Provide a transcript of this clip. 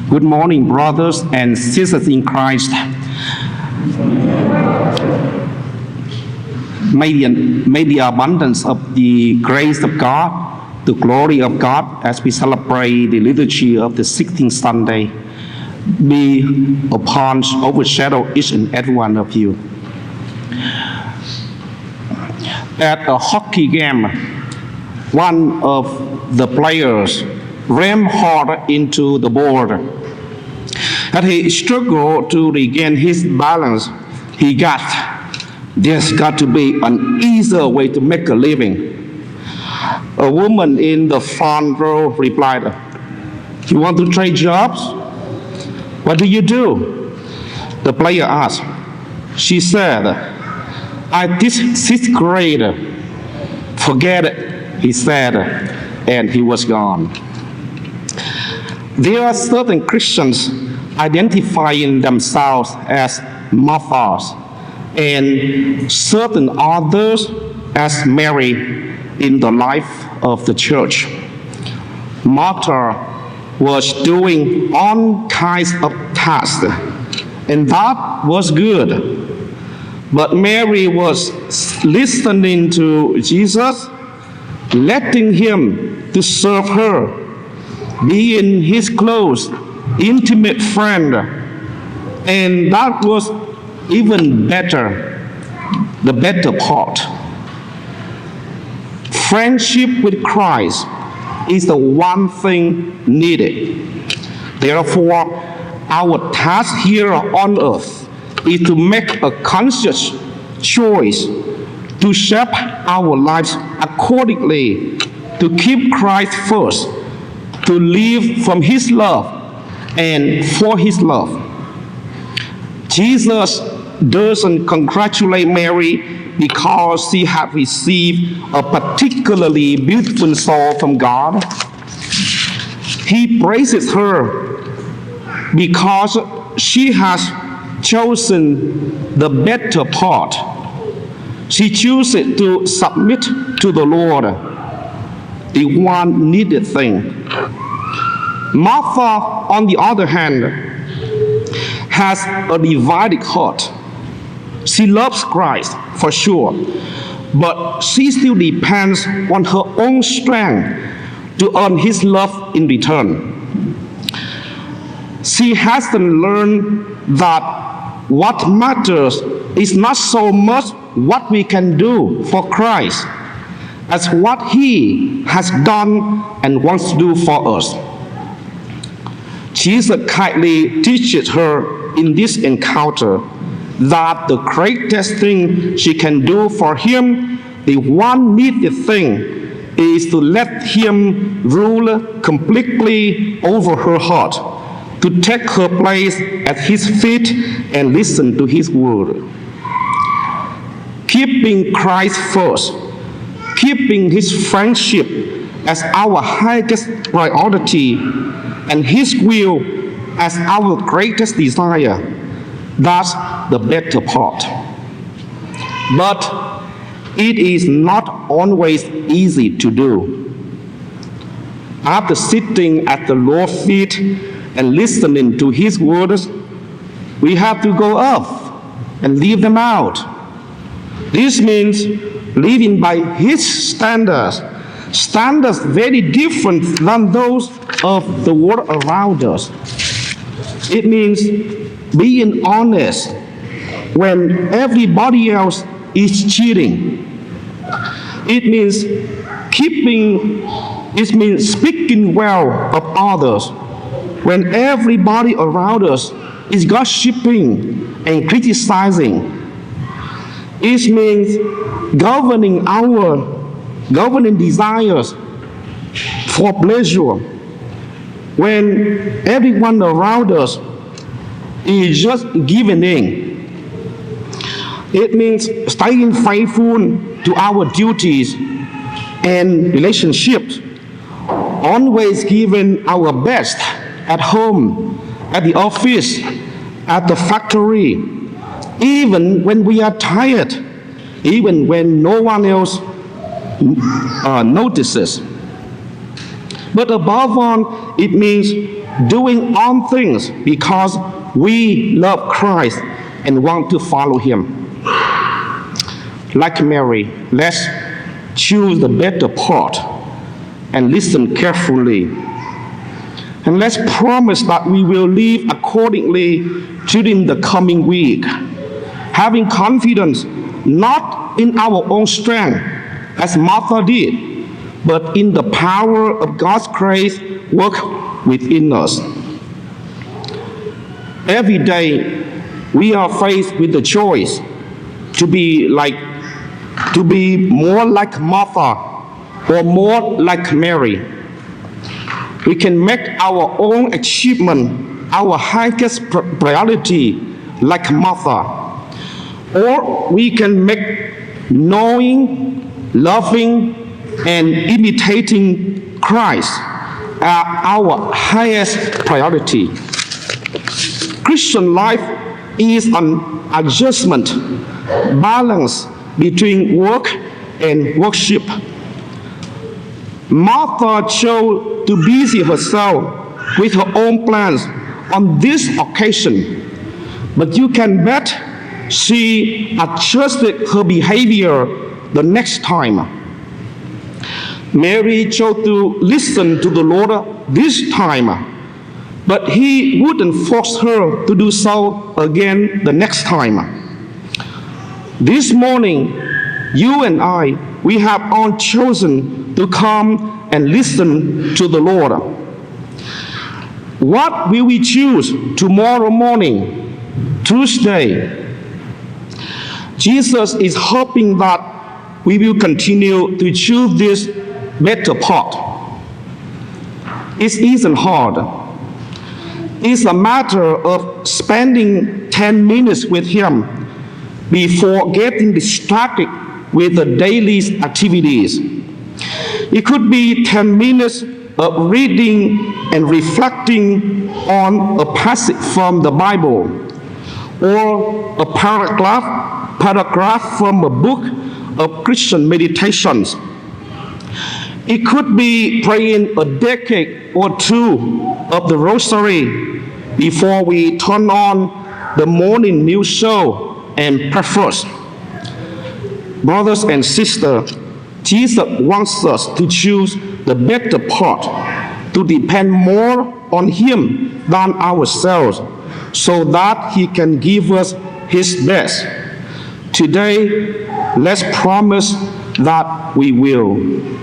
Good morning, brothers and sisters in Christ. May the abundance of the grace of God, the glory of God, as we celebrate the liturgy of the 16th Sunday, be overshadow each and every one of you. At a hockey game, one of the players rammed hard into the board. As he struggled to regain his balance, there's got to be an easier way to make a living. A woman in the front row replied, "You want to trade jobs? What do you do?" The player asked. She said, "I teach 6th grade." "Forget it," he said, and he was gone. There are certain Christians identifying themselves as Marthas and certain others as Mary in the life of the church. Martha was doing all kinds of tasks, and that was good. But Mary was listening to Jesus, letting him to serve her, being his close, intimate friend. And that was even better, the better part. Friendship with Christ is the one thing needed. Therefore, our task here on earth is to make a conscious choice to shape our lives accordingly, to keep Christ first, to live from his love and for his love. Jesus doesn't congratulate Mary because she had received a particularly beautiful soul from God. He praises her because she has chosen the better part. She chooses to submit to the Lord, the one needed thing. Martha, on the other hand, has a divided heart. She loves Christ, for sure, but she still depends on her own strength to earn his love in return. She hasn't learned that what matters is not so much what we can do for Christ as what he has done and wants to do for us. Jesus kindly teaches her in this encounter that the greatest thing she can do for him, the one needed thing, is to let him rule completely over her heart, to take her place at his feet and listen to his word. Keeping Christ first, keeping his friendship as our highest priority, and his will as our greatest desire, that's the better part. But it is not always easy to do. After sitting at the Lord's feet and listening to his words, we have to go up and leave them out. This means living by his standards very different than those of the world around us. It means being honest when everybody else is cheating. It means speaking well of others when everybody around us is gossiping and criticizing. It means governing desires for pleasure when everyone around us is just giving in. It means staying faithful to our duties and relationships, always giving our best at home, at the office, at the factory, even when we are tired, even when no one else notices. But above all, it means doing all things because we love Christ and want to follow Him. Like Mary, let's choose the better part and listen carefully. And let's promise that we will live accordingly during the coming week, having confidence not in our own strength, as Martha did, but in the power of God's grace work within us. Every day, we are faced with the choice to be more like Martha or more like Mary. We can make our own achievement our highest priority, like Martha, or we can make knowing, loving, and imitating Christ our highest priority. Christian life is an adjustment, balance between work and worship. Martha chose to busy herself with her own plans on this occasion, but you can bet she adjusted her behavior the next time. Mary chose to listen to the Lord this time, but He wouldn't force her to do so again the next time. This morning, you and I, we have all chosen to come and listen to the Lord. What will we choose tomorrow morning, Tuesday? Jesus is hoping that we will continue to choose this better part. It isn't hard. It's a matter of spending 10 minutes with Him before getting distracted with the daily activities. It could be 10 minutes of reading and reflecting on a passage from the Bible, or a paragraph from a book of Christian meditations. It could be praying a decade or two of the Rosary before we turn on the morning news show and breakfast. Brothers and sisters, Jesus wants us to choose the better part, to depend more on Him than ourselves, so that He can give us His best. Today, let's promise that we will.